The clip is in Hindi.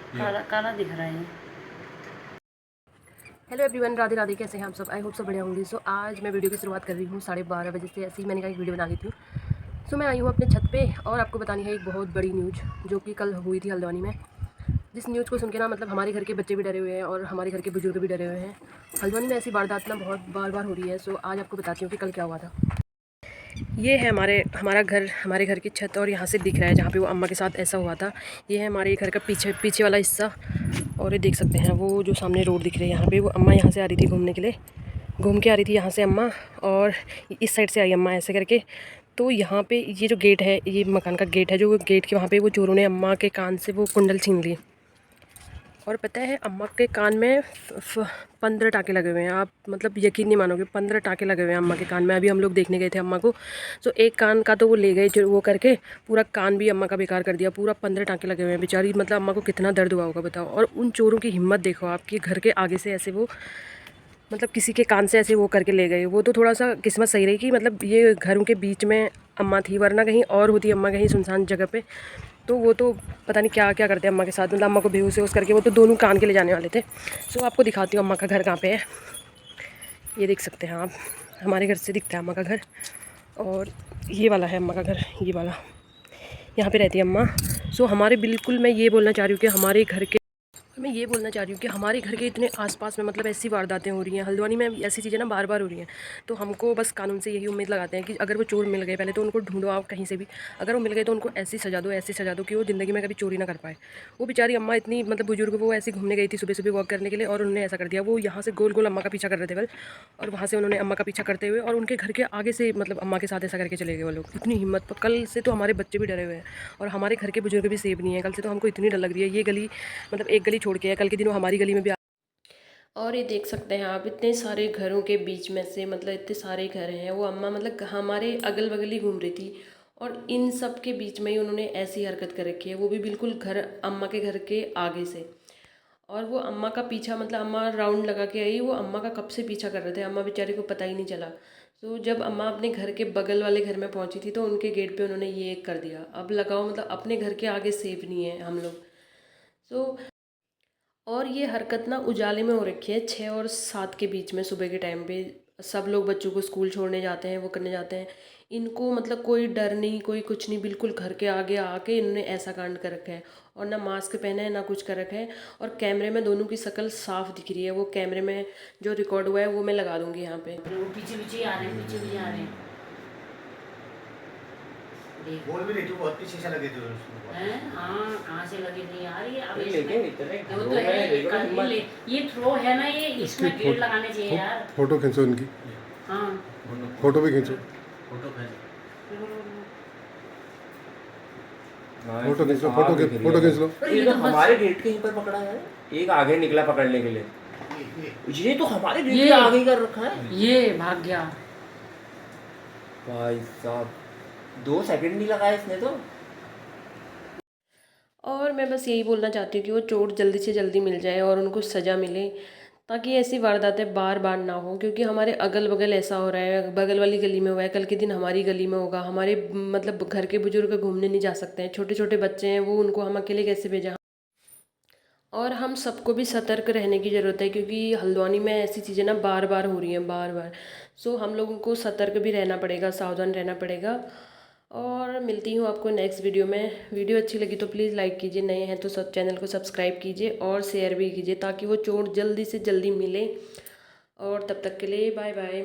काला काला दिख रहा है। Hello everyone, Radhe Radhe. कैसे हैं आप सब? आई होप सब बढ़िया होंगे। सो आज मैं वीडियो की शुरुआत कर रही हूँ 12:30 बजे से। ऐसे ही मैंने कहा एक वीडियो बना लेती हूँ। सो मैं आई हूँ अपने छत पे और आपको बतानी है एक बहुत बड़ी न्यूज़ जो कि कल हुई थी हल्द्वानी में। जिस न्यूज़ को सुन के ना मतलब हमारे घर के बच्चे भी डरे हुए हैं और हमारे घर के बुजुर्ग भी डरे हुए हैं। हल्द्वानी में ऐसी वारदात ना बहुत बार बार हो रही है। सो आज आपको बताती हूँ कि कल क्या हुआ था। ये है हमारे घर की छत और यहाँ से दिख रहा है जहाँ पे वो अम्मा के साथ ऐसा हुआ था। ये है हमारे घर का पीछे वाला हिस्सा। और ये देख सकते हैं वो जो सामने रोड दिख रही है, यहाँ पे वो अम्मा यहाँ से आ रही थी घूमने के लिए। घूम के आ रही थी यहाँ से अम्मा, और इस साइड से आई अम्मा ऐसे करके। तो यहाँ पे ये जो गेट है, ये मकान का गेट है, जो गेट के वहाँ पे वो चोरों ने अम्मा के कान से वो कुंडल छीन लिए। और पता है अम्मा के कान में 15 टाँके लगे हुए हैं। आप मतलब यकीन नहीं मानोगे, 15 टाँके लगे हुए हैं अम्मा के कान में। अभी हम लोग देखने गए थे अम्मा को। तो एक कान का तो वो ले गए जो वो करके, पूरा कान भी अम्मा का बेकार कर दिया। पूरा 15 टाँके लगे हुए हैं बेचारी। मतलब अम्मा को कितना दर्द हुआ होगा बताओ। और उन चोरों की हिम्मत देखो, आपके घर के आगे से ऐसे वो मतलब किसी के कान से ऐसे वो करके ले गए। वो तो थोड़ा सा किस्मत सही रही कि मतलब ये घरों के बीच में अम्मा थी, वरना कहीं और होती अम्मा, कहीं सुनसान जगह पे, तो वो तो पता नहीं क्या क्या करते अम्मा के साथ। मतलब अम्मा को बेहोश वेहोश करके वो तो दोनों कान के ले जाने वाले थे। सो आपको दिखाती हूँ अम्मा का घर कहाँ पे है। ये देख सकते हैं आप, हमारे घर से दिखता है अम्मा का घर। और ये वाला है अम्मा का घर, ये वाला, यहाँ पे रहती है अम्मा। सो हमारे बिल्कुल, मैं ये बोलना चाह रही हूँ कि हमारे घर के इतने आसपास में मतलब ऐसी वारदातें हो रही हैं हल्द्वानी में, ऐसी चीज़ें ना बार बार हो रही हैं। तो हमको बस कानून से यही उम्मीद लगाते हैं कि अगर वो चोर मिल गए, पहले तो उनको ढूंढो आप कहीं से भी। अगर वो मिल गए तो उनको ऐसी सजा दो, ऐसी सजा दो कि वो ज़िंदगी में कभी चोरी ना कर पाए। वो बेचारी अम्मा इतनी मतलब बुजुर्ग, वो ऐसी घूमने गई थी सुबह सुबह वॉक करने के लिए, और उन्होंने ऐसा कर दिया। वो यहाँ से गोल गोल अम्मा का पीछा कर रहे थे कल, और वहाँ से उन्होंने अम्मा का पीछा करते हुए और उनके घर के आगे से मतलब अम्मा के साथ ऐसा करके चले गए वो लोग। इतनी हिम्मत, कल से तो हमारे बच्चे भी डरे हुए हैं और हमारे घर के बुजुर्ग भी सेफ नहीं है। कल से तो हमको इतनी डर लग रही है। ये गली मतलब एक गली छोड़ के है, कल के दिन वो हमारी गली में भी। और ये देख सकते हैं आप, इतने सारे घरों के बीच में से मतलब इतने सारे घर हैं, वो अम्मा मतलब हमारे अगल बगल ही घूम रही थी। और इन सब के बीच में ही उन्होंने ऐसी हरकत कर रखी है, वो भी बिल्कुल घर, अम्मा के घर के आगे से। और वो अम्मा का पीछा मतलब अम्मा राउंड लगा के आई, वो अम्मा का कब से पीछा कर रहे थे, अम्मा बेचारी को पता ही नहीं चला। तो जब अम्मा अपने घर के बगल वाले घर में पहुंची थी तो उनके गेट पे उन्होंने ये कर दिया। अब लगाओ मतलब अपने घर के आगे सेफ नहीं है हम लोग। तो और ये हरकत ना उजाले में हो रखी है, 6 और 7 के बीच में सुबह के टाइम पे। सब लोग बच्चों को स्कूल छोड़ने जाते हैं, वो करने जाते हैं। इनको मतलब कोई डर नहीं, कोई कुछ नहीं, बिल्कुल घर के आगे आके इन्होंने ऐसा कांड कर रखा है। और ना मास्क पहना है ना कुछ कर रखा है। और कैमरे में दोनों की शक्ल साफ दिख रही है। वो कैमरे में जो रिकॉर्ड हुआ है वो मैं लगा दूंगी यहाँ पे। वो पीछे पीछे आ रहे हैं, पीछे पीछे आ रहे हैं। बोल भी रही थी बहुत पीछे से लगे थे उसको। हैं? हाँ, कहाँ से लगे थे यार ये? अब लेकिन इसमें इतने वो घरों तो में है, देखो ये थ्रो है ना, ये इसमें गेट लगाने चाहिए यार। फोटो खींचो इनकी, हाँ। फोटो भी खींचो, फोटो खींच। फोटो खींच लो, फोटो खींच लो। ये तो हमारे गेट के ऊपर पकड़ा है, एक आगे निकला पकड़ने के लिए। ये तो हमारे गेट के आगे ही कर रखा है। ये भाग गया भाई साहब, 2 सेकंड नहीं लगाया इसने तो। और मैं बस यही बोलना चाहती हूँ कि वो चोर जल्दी से जल्दी मिल जाए और उनको सज़ा मिले, ताकि ऐसी वारदातें बार बार ना हो। क्योंकि हमारे अगल बगल ऐसा हो रहा है, बगल वाली गली में हुआ है, कल के दिन हमारी गली में होगा। हमारे मतलब घर के बुजुर्ग घूमने नहीं जा सकते हैं, छोटे छोटे बच्चे हैं, वो उनको हम अकेले कैसे भेजें। और हम सबको भी सतर्क रहने की ज़रूरत है, क्योंकि हल्द्वानी में ऐसी चीज़ें ना बार बार हो रही हैं, बार बार। सो हम लोगों को सतर्क भी रहना पड़ेगा, सावधान रहना पड़ेगा। और मिलती हूँ आपको नेक्स्ट वीडियो में। वीडियो अच्छी लगी तो प्लीज़ लाइक कीजिए, नए हैं तो सब चैनल को सब्सक्राइब कीजिए और शेयर भी कीजिए, ताकि वो चोर जल्दी से जल्दी मिले। और तब तक के लिए बाय बाय।